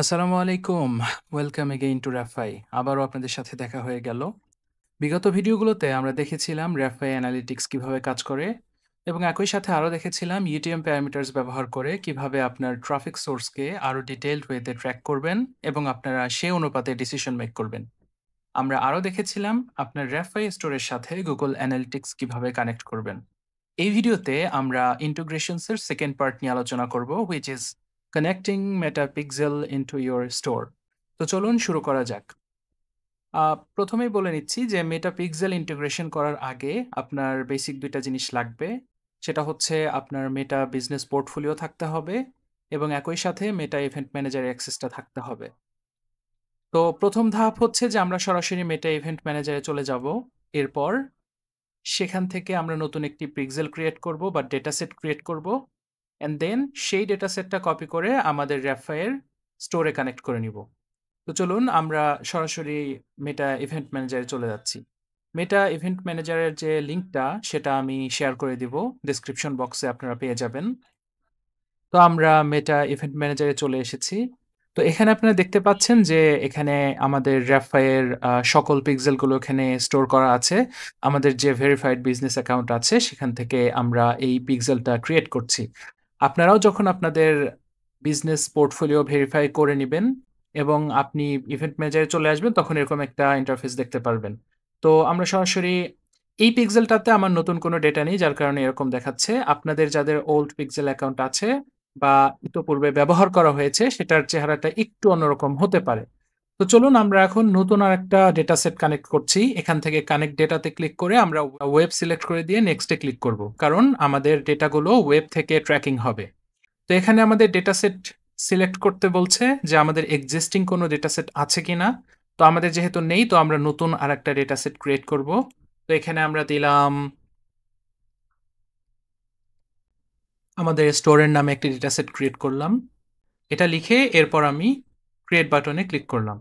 আসসালামু আলাইকুম। Welcome again to Rafai. আবারও আপনাদের সাথে দেখা হয়ে গেল। বিগত ভিডিওগুলোতে আমরা দেখেছিলাম রাফাই অ্যানালিটিক্স কিভাবে কাজ করে এবং একই সাথে আরও দেখেছিলাম ইউটিএম প্যারামিটারস ব্যবহার করে কিভাবে আপনার ট্রাফিক সোর্সকে আরও ডিটেইলড ওয়েতে ট্র্যাক করবেন এবং আপনারা সে অনুপাতে ডিসিশন মেক করবেন। আমরা আরও দেখেছিলাম আপনার রাফাই স্টোরের সাথে গুগল অ্যানালিটিক্স কিভাবে কানেক্ট করবেন। এই ভিডিওতে আমরা ইন্টিগ্রেশনসের সেকেন্ড পার্ট নিয়ে আলোচনা করব, which is connecting Meta pixel into your store. তো চলুন শুরু করা যাক। প্রথমেই বলে নিচ্ছি যে মেটাপিক্সেল ইন্টিগ্রেশন করার আগে আপনার বেসিক দুইটা জিনিস লাগবে। সেটা হচ্ছে আপনার মেটা বিজনেস পোর্টফোলিও থাকতে হবে এবং একই সাথে মেটা ইভেন্ট ম্যানেজার অ্যাক্সেসটা থাকতে হবে। তো প্রথম ধাপ হচ্ছে যে আমরা সরাসরি মেটা ইভেন্ট ম্যানেজারে চলে যাব। এরপর সেখান থেকে আমরা নতুন একটি পিক্সেল ক্রিয়েট করব বা ডেটা সেট ক্রিয়েট করব। অ্যান্ড দেন সেই ডেটা সেটটা কপি করে আমাদের র্যাফাইয়ের স্টোরে কানেক্ট করে নিব। তো চলুন আমরা সরাসরি মেটা ইভেন্ট ম্যানেজারে চলে যাচ্ছি। মেটা ইভেন্ট ম্যানেজারের যে লিঙ্কটা সেটা আমি শেয়ার করে দিব, ডেসক্রিপশন বক্সে আপনারা পেয়ে যাবেন। তো আমরা মেটা ইভেন্ট ম্যানেজারে চলে এসেছি। তো এখানে আপনারা দেখতে পাচ্ছেন যে এখানে আমাদের র্যাফাইয়ের সকল পিক্সেলগুলো এখানে স্টোর করা আছে। আমাদের যে ভেরিফাইড বিজনেস অ্যাকাউন্ট আছে সেখান থেকে আমরা এই পিক্সেলটা ক্রিয়েট করছি। আপনারাও যখন আপনাদের বিজনেস পোর্টফোলিও ভেরিফাই করে নিবেন এবং আপনি ইভেন্ট ম্যানেজারে চলে আসবেন তখন এরকম একটা ইন্টারফেস দেখতে পারবেন। তো আমরা সরাসরি এই পিক্সেলটাতে আমার নতুন কোনো ডেটা নেই, যার কারণে এরকম দেখাচ্ছে। আপনাদের যাদের ওল্ড পিক্সেল অ্যাকাউন্ট আছে বা ইতোপূর্বে ব্যবহার করা হয়েছে সেটার চেহারাটা একটু অন্যরকম হতে পারে। তো চলুন আমরা এখন নতুন আরেকটা ডেটা সেট কানেক্ট করছি। এখান থেকে কানেক্ট ডেটাতে ক্লিক করে আমরা ওয়েব সিলেক্ট করে দিয়ে নেক্সটে ক্লিক করব। কারণ আমাদের ডেটাগুলো ওয়েব থেকে ট্র্যাকিং হবে। তো এখানে আমাদের ডেটা সেট সিলেক্ট করতে বলছে যে আমাদের এক্সিস্টিং কোনো ডেটা সেট আছে কিনা। তো আমাদের যেহেতু নেই তো আমরা নতুন আরেকটা ডেটা সেট ক্রিয়েট করব। তো এখানে আমরা দিলাম আমাদের স্টোরের নামে একটি ডেটা সেট ক্রিয়েট করলাম। এটা লিখে এরপর আমি ক্রিয়েট বাটনে ক্লিক করলাম।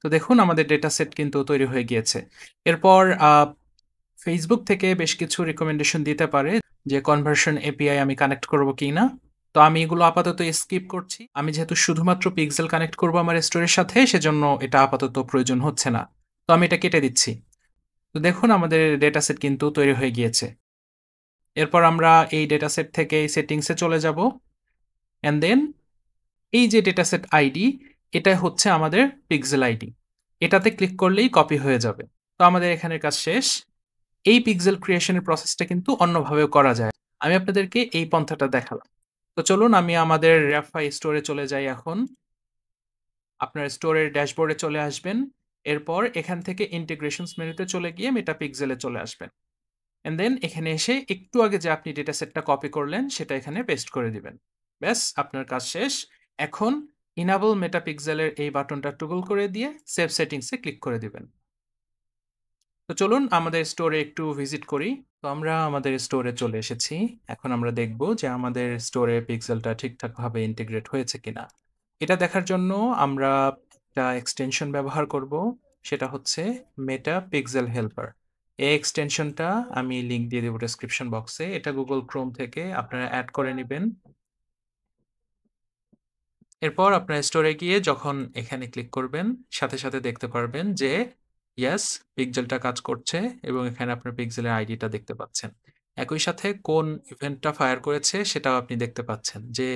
তো দেখুন আমাদের ডেটা সেট কিন্তু তৈরি হয়ে গিয়েছে। এরপর ফেসবুক থেকে বেশ কিছু রিকমেন্ডেশন দিতে পারে যে কনভার্সন এপিআই আমি কানেক্ট করব কিনা। তো আমি এগুলো আপাতত স্কিপ করছি। আমি যেহেতু শুধুমাত্র পিক্সেল কানেক্ট করব আমার স্টোরের সাথে, সেজন্য এটা আপাতত প্রয়োজন হচ্ছে না। তো আমি এটা কেটে দিচ্ছি। তো দেখুন আমাদের ডেটা সেট কিন্তু তৈরি হয়ে গিয়েছে। এরপর আমরা এই ডেটা সেট থেকে এই সেটিংসে চলে যাব। অ্যান্ড দেন এই যে ডেটাসেট আইডি, এটা হচ্ছে আমাদের পিক্সেল আইডি। এটাতে ক্লিক করলেই কপি হয়ে যাবে। তো আমাদের এখানের কাজ শেষ। এই পিক্সেল ক্রিয়েশনের প্রসেসটা কিন্তু অন্যভাবেও করা যায়। আমি আপনাদেরকে এই পন্থাটা দেখালাম। তো চলুন আমি আমাদের রাফাই স্টোরে চলে যাই এখন। আপনার স্টোরের ড্যাশবোর্ডে চলে আসবেন। এরপর এখান থেকে ইন্টিগ্রেশনস মেনুতে চলে গিয়ে মেটাপিক্সেলে চলে আসবেন। অ্যান্ড দেন এখানে এসে একটু আগে যে আপনি ডেটা সেটটা কপি করলেন সেটা এখানে পেস্ট করে দিবেন। ব্যাস আপনার কাজ শেষ। এখন ইনাবল মেটাপিক্সেলের এই বাটনটা টগল করে দিয়ে সেভ সেটিংসে ক্লিক করে দিবেন। তো চলুন আমাদের স্টোরে একটু ভিজিট করি। তো আমরা আমাদের স্টোরে চলে এসেছি। এখন আমরা দেখব যে আমাদের স্টোরে পিক্সেলটা ঠিকঠাকভাবে ইন্টিগ্রেট হয়েছে কিনা। এটা দেখার জন্য আমরা একটা এক্সটেনশন ব্যবহার করব। সেটা হচ্ছে মেটা পিক্সেল হেল্পার। এই এক্সটেনশনটা আমি লিংক দিয়ে দেবো ডেসক্রিপশন বক্সে। এটা গুগল ক্রোম থেকে আপনারা অ্যাড করে নেবেন। এরপর আপনার স্টোরে গিয়ে যখন এখানে ক্লিক করবেন সাথে সাথে দেখতে পারবেন যে ইয়েস পিক্সেলটা কাজ করছে এবং এখানে আপনার পিক্সেলের আইডিটা দেখতে পাচ্ছেন। একই সাথে কোন ইভেন্টটা ফায়ার করেছে সেটাও আপনি দেখতে পাচ্ছেন যে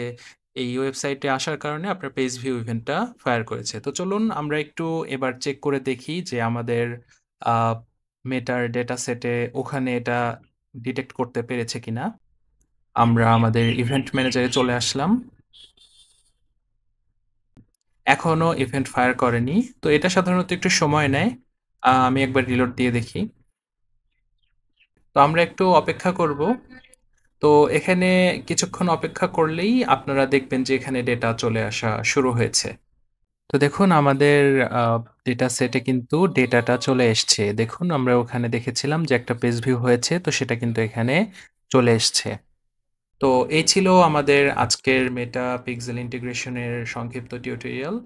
এই ওয়েবসাইটে আসার কারণে আপনার পেজ ভিউ ইভেন্টটা ফায়ার করেছে। তো চলুন আমরা একটু এবার চেক করে দেখি যে আমাদের মেটার ডেটা সেটে ওখানে এটা ডিটেক্ট করতে পেরেছে কিনা। আমরা আমাদের ইভেন্ট ম্যানেজারে চলে আসলাম। এখনো ইভেন্ট ফায়ার করেনি। তো এটা সাধারণত একটু সময় নেয়। আমি একবার রিলোড দিয়ে দেখি। তো আমরা একটু অপেক্ষা করব। তো এখানে কিছুক্ষণ অপেক্ষা করলেই আপনারা দেখবেন যে এখানে ডেটা চলে আসা শুরু হয়েছে। তো দেখুন আমাদের ডেটা সেটে কিন্তু ডেটাটা চলে এসছে। দেখুন আমরা ওখানে দেখেছিলাম যে একটা পেজ ভিউ হয়েছে, তো সেটা কিন্তু এখানে চলে এসছে। তো এই ছিল আমাদের আজকের মেটা পিক্সেল ইন্টিগ্রেশনের সংক্ষিপ্ত টিউটোরিয়াল।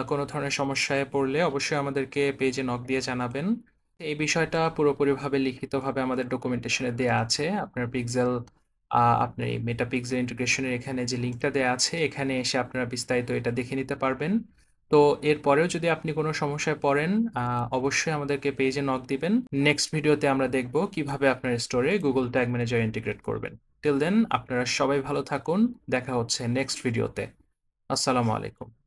কোনো ধরনের সমস্যায় পড়লে অবশ্যই আমাদেরকে পেজে নক দিয়ে জানাবেন। এই বিষয়টা পুরোপুরিভাবে লিখিতভাবে আমাদের ডকুমেন্টেশনে দেয়া আছে। আপনার পিক্সেল আপনার এই Metapixel integration এর এখানে যে লিঙ্কটা দেয়া আছে, এখানে এসে আপনারা বিস্তারিত এটা দেখে নিতে পারবেন। তো এরপরেও যদি আপনি কোনো সমস্যায় পড়েন, অবশ্যই আমাদেরকে পেজে নক দিবেন। নেক্সট ভিডিওতে আমরা দেখব কিভাবে আপনার স্টোরে Google Tag Manager ইন্টিগ্রেট করবেন। টিল দেন আপনারা সবাই ভালো থাকুন। দেখা হচ্ছে নেক্সট ভিডিওতে। আসসালামু আলাইকুম।